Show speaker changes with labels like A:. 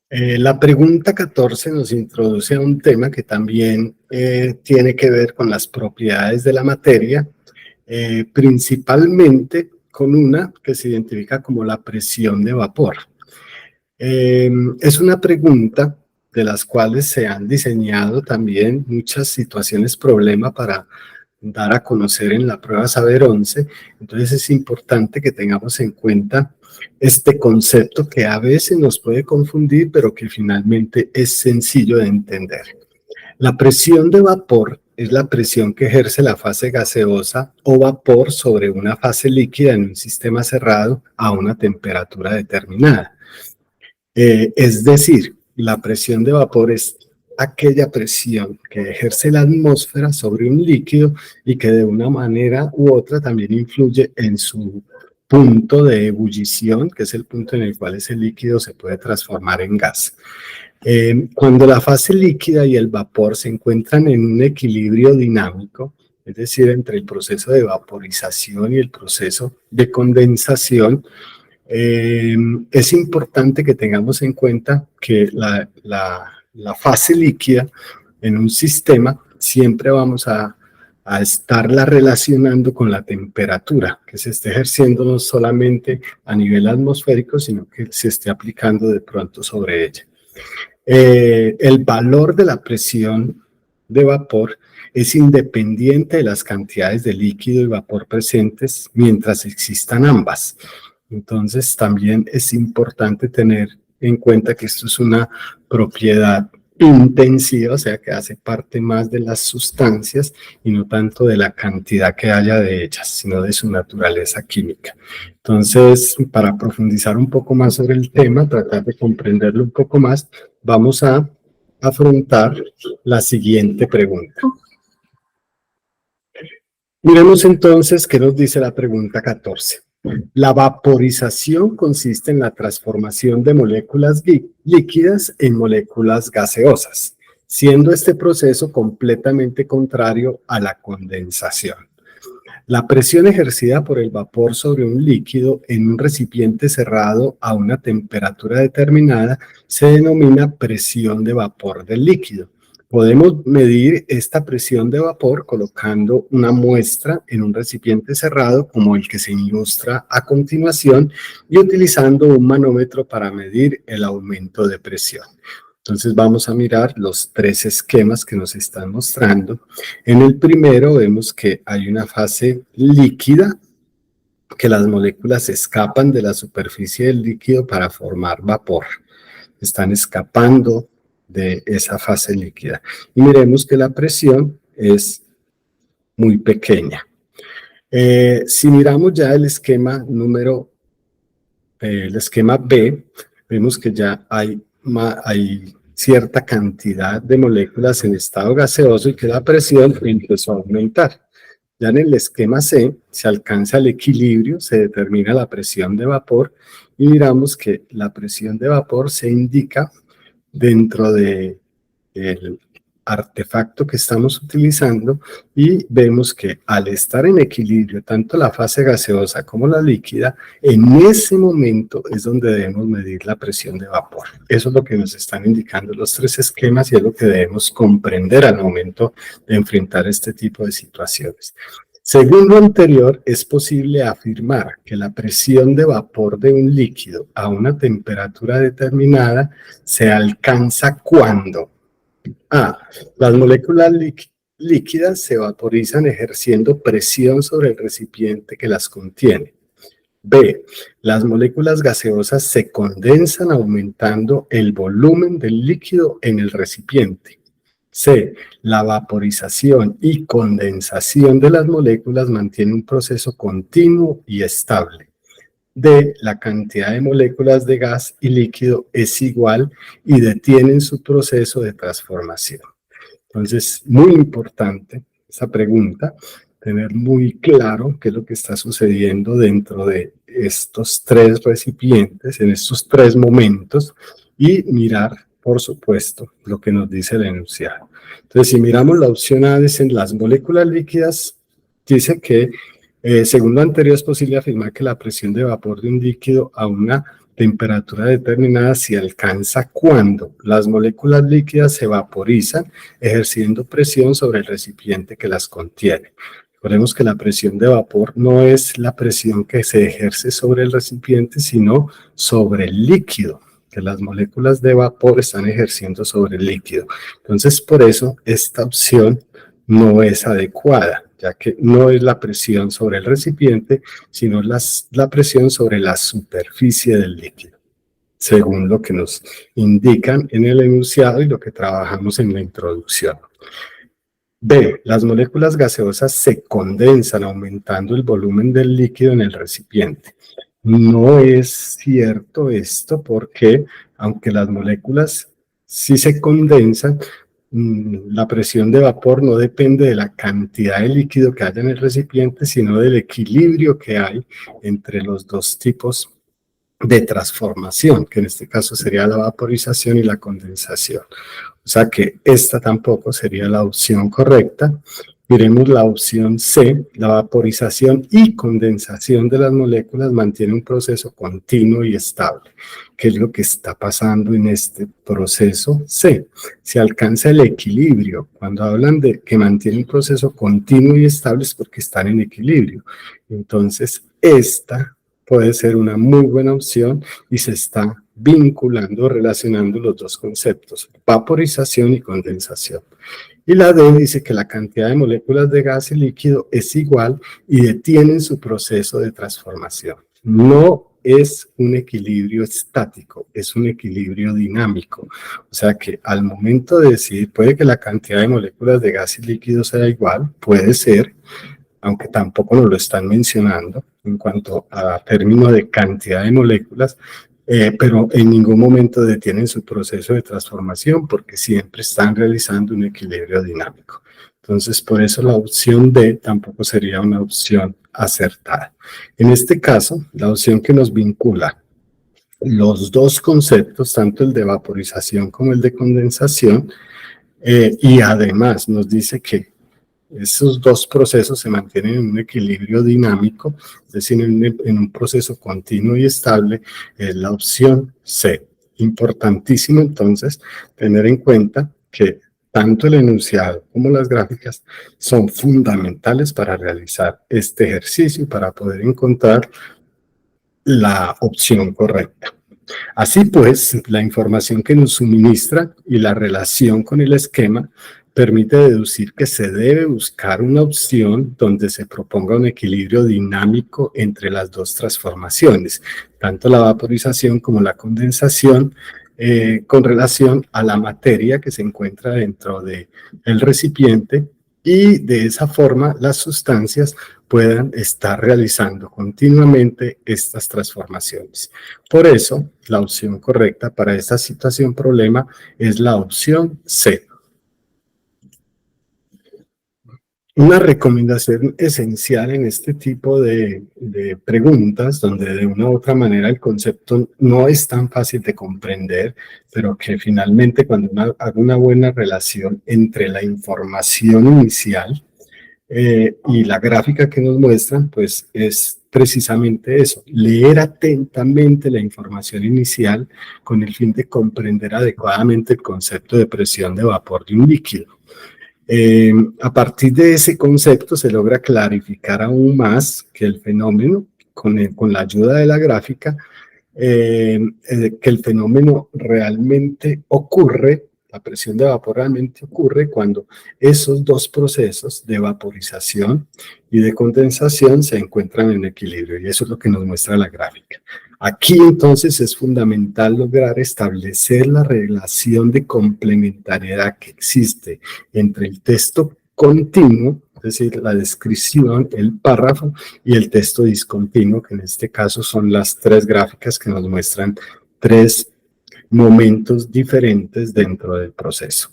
A: La pregunta 14 nos introduce a un tema que también tiene que ver con las propiedades de la materia, principalmente con una que se identifica como la presión de vapor. Es una pregunta de las cuales se han diseñado también muchas situaciones problema para dar a conocer en la prueba Saber 11. Entonces es importante que tengamos en cuenta este concepto que a veces nos puede confundir, pero que finalmente es sencillo de entender. La presión de vapor es la presión que ejerce la fase gaseosa o vapor sobre una fase líquida en un sistema cerrado a una temperatura determinada. Es decir, la presión de vapor es aquella presión que ejerce la atmósfera sobre un líquido y que de una manera u otra también influye en su punto de ebullición, que es el punto en el cual ese líquido se puede transformar en gas. Cuando la fase líquida y el vapor se encuentran en un equilibrio dinámico, es decir, entre el proceso de vaporización y el proceso de condensación, es importante que tengamos en cuenta que la fase líquida en un sistema siempre vamos a estarla relacionando con la temperatura que se esté ejerciendo no solamente a nivel atmosférico, sino que se esté aplicando de pronto sobre ella. El valor de la presión de vapor es independiente de las cantidades de líquido y vapor presentes mientras existan ambas. Entonces también es importante tener en cuenta que esto es una propiedad intensiva, o sea que hace parte más de las sustancias y no tanto de la cantidad que haya de ellas, sino de su naturaleza química. Entonces, para profundizar un poco más sobre el tema, tratar de comprenderlo un poco más, vamos a afrontar la siguiente pregunta. Miremos entonces qué nos dice la pregunta 14. La vaporización consiste en la transformación de moléculas líquidas en moléculas gaseosas, siendo este proceso completamente contrario a la condensación. La presión ejercida por el vapor sobre un líquido en un recipiente cerrado a una temperatura determinada se denomina presión de vapor del líquido. Podemos medir esta presión de vapor colocando una muestra en un recipiente cerrado como el que se ilustra a continuación y utilizando un manómetro para medir el aumento de presión. Entonces vamos a mirar los tres esquemas que nos están mostrando. En el primero vemos que hay una fase líquida, que las moléculas escapan de la superficie del líquido para formar vapor. Están escapando de esa fase líquida. Y miremos que la presión es muy pequeña. Si miramos ya el esquema el esquema B, vemos que ya hay cierta cantidad de moléculas en estado gaseoso y que la presión empezó a aumentar. Ya en el esquema C se alcanza el equilibrio, se determina la presión de vapor y miramos que la presión de vapor se indica dentro del artefacto que estamos utilizando y vemos que al estar en equilibrio tanto la fase gaseosa como la líquida, en ese momento es donde debemos medir la presión de vapor. Eso es lo que nos están indicando los tres esquemas y es lo que debemos comprender al momento de enfrentar este tipo de situaciones. Según lo anterior, es posible afirmar que la presión de vapor de un líquido a una temperatura determinada se alcanza cuando A. Las moléculas líquidas se vaporizan ejerciendo presión sobre el recipiente que las contiene. B. Las moléculas gaseosas se condensan aumentando el volumen del líquido en el recipiente. C. La vaporización y condensación de las moléculas mantiene un proceso continuo y estable. D. La cantidad de moléculas de gas y líquido es igual y detienen su proceso de transformación. Entonces, muy importante esa pregunta, tener muy claro qué es lo que está sucediendo dentro de estos tres recipientes, en estos tres momentos, y mirar, por supuesto, lo que nos dice el enunciado. Entonces, si miramos la opción A, dicen las moléculas líquidas, dice que según lo anterior, es posible afirmar que la presión de vapor de un líquido a una temperatura determinada se alcanza cuando las moléculas líquidas se vaporizan ejerciendo presión sobre el recipiente que las contiene. Recordemos que la presión de vapor no es la presión que se ejerce sobre el recipiente, sino sobre el líquido, que las moléculas de vapor están ejerciendo sobre el líquido. Entonces, por eso, esta opción no es adecuada, ya que no es la presión sobre el recipiente, sino la presión sobre la superficie del líquido, según lo que nos indican en el enunciado y lo que trabajamos en la introducción. B. Las moléculas gaseosas se condensan aumentando el volumen del líquido en el recipiente. No es cierto esto porque, aunque las moléculas sí se condensan, la presión de vapor no depende de la cantidad de líquido que haya en el recipiente, sino del equilibrio que hay entre los dos tipos de transformación, que en este caso sería la vaporización y la condensación. O sea que esta tampoco sería la opción correcta. Miremos la opción C, la vaporización y condensación de las moléculas mantiene un proceso continuo y estable. ¿Qué es lo que está pasando en este proceso C? Se alcanza el equilibrio. Cuando hablan de que mantiene un proceso continuo y estable es porque están en equilibrio. Entonces, esta puede ser una muy buena opción y se está vinculando, relacionando los dos conceptos, vaporización y condensación. Y la D dice que la cantidad de moléculas de gas y líquido es igual y detienen su proceso de transformación. No es un equilibrio estático, es un equilibrio dinámico. O sea que al momento de decidir, puede que la cantidad de moléculas de gas y líquido sea igual, puede ser, aunque tampoco nos lo están mencionando en cuanto a término de cantidad de moléculas, pero en ningún momento detienen su proceso de transformación porque siempre están realizando un equilibrio dinámico. Entonces, por eso la opción D tampoco sería una opción acertada. En este caso, la opción que nos vincula los dos conceptos, tanto el de vaporización como el de condensación, y además nos dice que esos dos procesos se mantienen en un equilibrio dinámico, es decir, en un proceso continuo y estable, es la opción C. Importantísimo entonces tener en cuenta que tanto el enunciado como las gráficas son fundamentales para realizar este ejercicio y para poder encontrar la opción correcta. Así pues, la información que nos suministra y la relación con el esquema permite deducir que se debe buscar una opción donde se proponga un equilibrio dinámico entre las dos transformaciones, tanto la vaporización como la condensación, con relación a la materia que se encuentra dentro del recipiente, y de esa forma las sustancias puedan estar realizando continuamente estas transformaciones. Por eso, la opción correcta para esta situación problema es la opción C. Una recomendación esencial en este tipo de preguntas, donde de una u otra manera el concepto no es tan fácil de comprender, pero que finalmente cuando hago una buena relación entre la información inicial y la gráfica que nos muestran, pues es precisamente eso, leer atentamente la información inicial con el fin de comprender adecuadamente el concepto de presión de vapor de un líquido. A partir de ese concepto se logra clarificar aún más que el fenómeno, con la ayuda de la gráfica, que el fenómeno realmente ocurre, la presión de vapor realmente ocurre cuando esos dos procesos de vaporización y de condensación se encuentran en equilibrio, y eso es lo que nos muestra la gráfica. Aquí entonces es fundamental lograr establecer la relación de complementariedad que existe entre el texto continuo, es decir, la descripción, el párrafo, y el texto discontinuo, que en este caso son las tres gráficas que nos muestran tres momentos diferentes dentro del proceso.